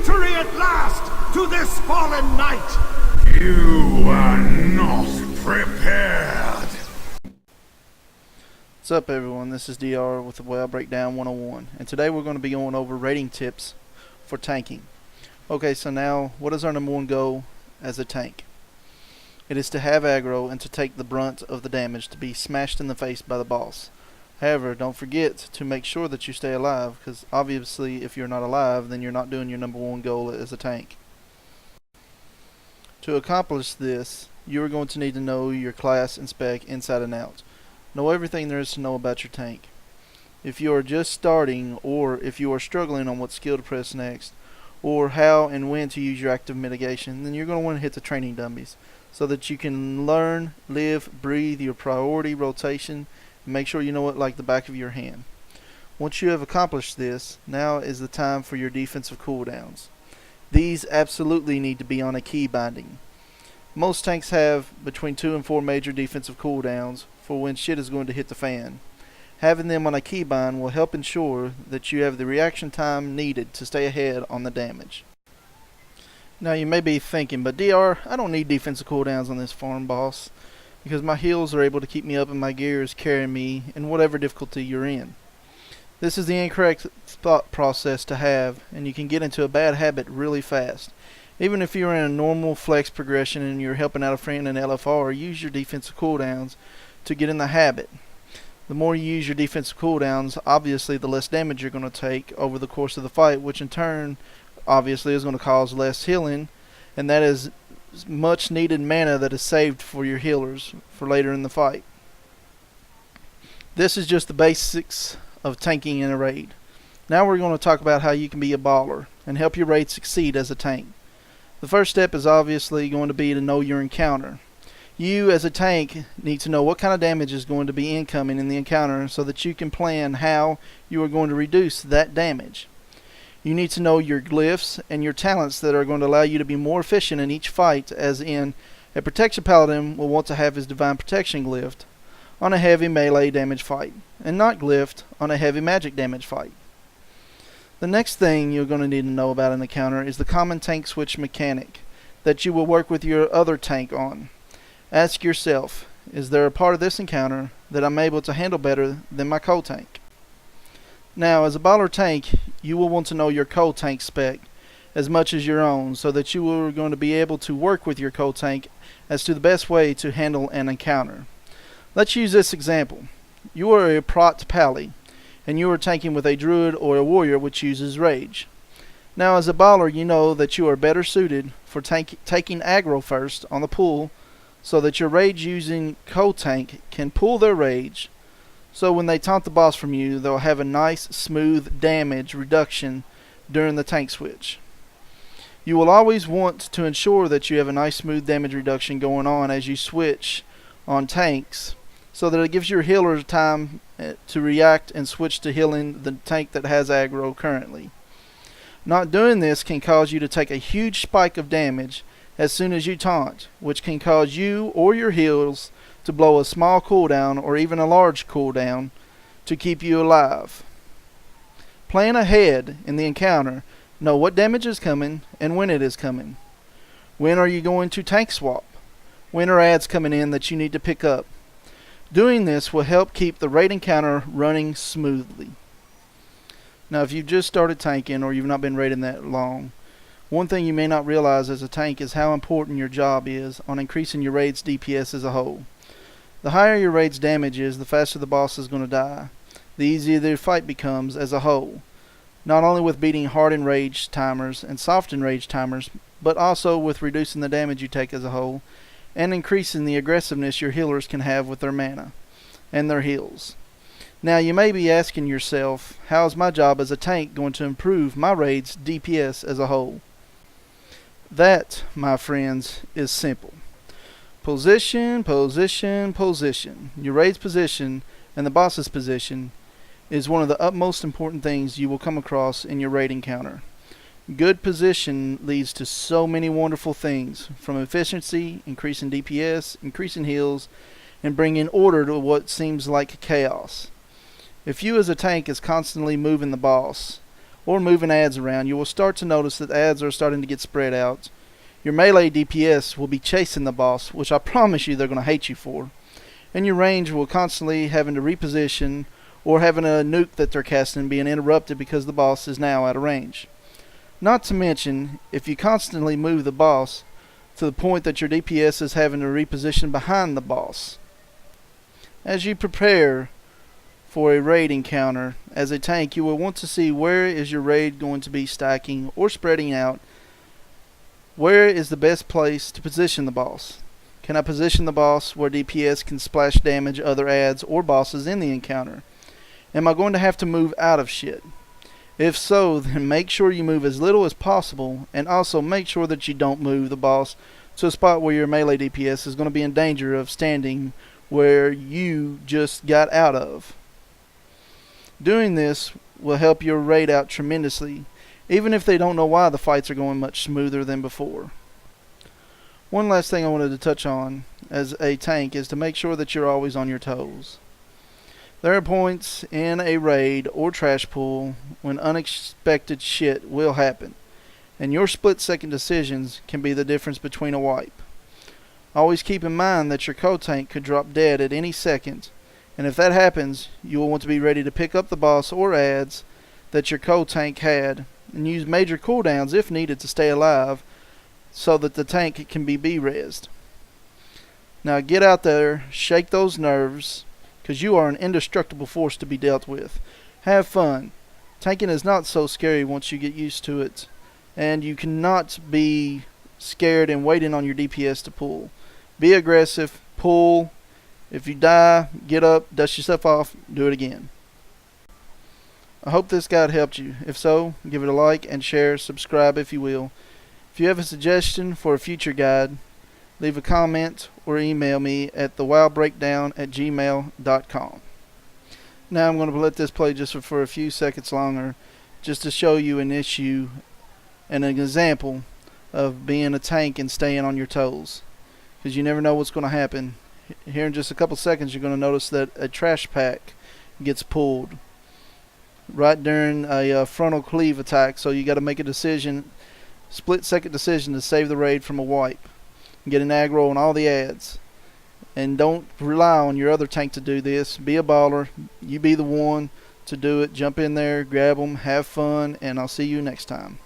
Victory at last to this fallen knight! You are not prepared! What's up everyone, this is DR with the WoW Breakdown 101, and today we're going to be going over rating tips for tanking. Okay, so now, what is our number one goal as a tank? It is to have aggro and to take the brunt of the damage, to be smashed in the face by the boss. However, don't forget to make sure that you stay alive, because obviously if you're not alive, then you're not doing your number one goal as a tank. To accomplish this, you are going to need to know your class and spec inside and out. Know everything there is to know about your tank. If you are just starting, or if you are struggling on what skill to press next, or how and when to use your active mitigation, then you're going to want to hit the training dummies so that you can learn, live, breathe your priority rotation, and make sure you know it like the back of your hand. Once you have accomplished this, now is the time for your defensive cooldowns. These absolutely need to be on a key binding. Most tanks have between 2 and 4 major defensive cooldowns for when shit is going to hit the fan. Having them on a keybind will help ensure that you have the reaction time needed to stay ahead on the damage. Now you may be thinking, but DR, I don't need defensive cooldowns on this farm boss, because my heals are able to keep me up and my gear is carrying me in whatever difficulty you're in. This is the incorrect thought process to have, and you can get into a bad habit really fast. Even if you're in a normal flex progression and you're helping out a friend in LFR, use your defensive cooldowns to get in the habit. The more you use your defensive cooldowns, obviously the less damage you're going to take over the course of the fight, which in turn obviously is going to cause less healing, and that is much needed mana that is saved for your healers for later in the fight. This is just the basics of tanking in a raid. Now we're going to talk about how you can be a baller and help your raid succeed as a tank. The first step is obviously going to be to know your encounter. You as a tank need to know what kind of damage is going to be incoming in the encounter so that you can plan how you are going to reduce that damage. You need to know your glyphs and your talents that are going to allow you to be more efficient in each fight, as in a protection paladin will want to have his divine protection glyphed on a heavy melee damage fight and not glyphed on a heavy magic damage fight. The next thing you're going to need to know about an encounter is the common tank switch mechanic that you will work with your other tank on. Ask yourself, is there a part of this encounter that I'm able to handle better than my co-tank? Now, as a baller tank, you will want to know your co-tank spec as much as your own, so that you are going to be able to work with your co-tank as to the best way to handle an encounter. Let's use this example. You are a prot pally, and you are tanking with a druid or a warrior which uses rage. Now, as a baller, you know that you are better suited for taking aggro first on the pull, so that your rage using co-tank can pull their rage, so when they taunt the boss from you, they'll have a nice smooth damage reduction during the tank switch. You will always want to ensure that you have a nice smooth damage reduction going on as you switch on tanks, so that it gives your healers time to react and switch to healing the tank that has aggro currently. Not doing this can cause you to take a huge spike of damage as soon as you taunt, which can cause you or your heals to blow a small cooldown or even a large cooldown to keep you alive. Plan ahead in the encounter. Know what damage is coming and when it is coming. When are you going to tank swap? When are adds coming in that you need to pick up? Doing this will help keep the raid encounter running smoothly. Now, if you've just started tanking or you've not been raiding that long, one thing you may not realize as a tank is how important your job is on increasing your raid's DPS as a whole. The higher your raid's damage is, the faster the boss is going to die. The easier the fight becomes as a whole. Not only with beating hard enraged timers and soft enraged timers, but also with reducing the damage you take as a whole, and increasing the aggressiveness your healers can have with their mana and their heals. Now you may be asking yourself, how is my job as a tank going to improve my raid's DPS as a whole? That, my friends, is simple. Position, position, position. Your raid's position and the boss's position is one of the utmost important things you will come across in your raid encounter. Good position leads to so many wonderful things, from efficiency, increasing DPS, increasing heals, and bringing order to what seems like chaos. If you as a tank is constantly moving the boss, or moving adds around, you will start to notice that adds are starting to get spread out. Your melee DPS will be chasing the boss, which I promise you they're going to hate you for. And your range will constantly having to reposition or having a nuke that they're casting being interrupted because the boss is now out of range. Not to mention, if you constantly move the boss to the point that your DPS is having to reposition behind the boss. As you prepare for a raid encounter as a tank, you will want to see where is your raid going to be stacking or spreading out. Where is the best place to position the boss? Can I position the boss where DPS can splash damage other adds or bosses in the encounter? Am I going to have to move out of shit? If so, then make sure you move as little as possible, and also make sure that you don't move the boss to a spot where your melee DPS is going to be in danger of standing where you just got out of. Doing this will help your raid out tremendously, even if they don't know why the fights are going much smoother than before. One last thing I wanted to touch on as a tank is to make sure that you're always on your toes. There are points in a raid or trash pool when unexpected shit will happen, and your split-second decisions can be the difference between a wipe. Always keep in mind that your co-tank could drop dead at any second, and if that happens, you will want to be ready to pick up the boss or adds that your co-tank had, and use major cooldowns if needed to stay alive, so that the tank can be B-rezzed. Now get out there, shake those nerves, because you are an indestructible force to be dealt with. Have fun. Tanking is not so scary once you get used to it, and you cannot be scared and waiting on your DPS to pull. Be aggressive, pull. If you die, get up, dust yourself off, do it again. I hope this guide helped you. If so, give it a like and share, subscribe if you will. If you have a suggestion for a future guide, leave a comment or email me at thewowbreakdown@gmail.com. Now I'm going to let this play just for a few seconds longer, just to show you an issue and an example of being a tank and staying on your toes, because you never know what's going to happen. Here in just a couple seconds, you're going to notice that a trash pack gets pulled right during a frontal cleave attack, so you got to make a decision, split-second decision, to save the raid from a wipe. Get an aggro on all the adds, and don't rely on your other tank to do this. Be a baller. You be the one to do it. Jump in there, grab them, have fun, and I'll see you next time.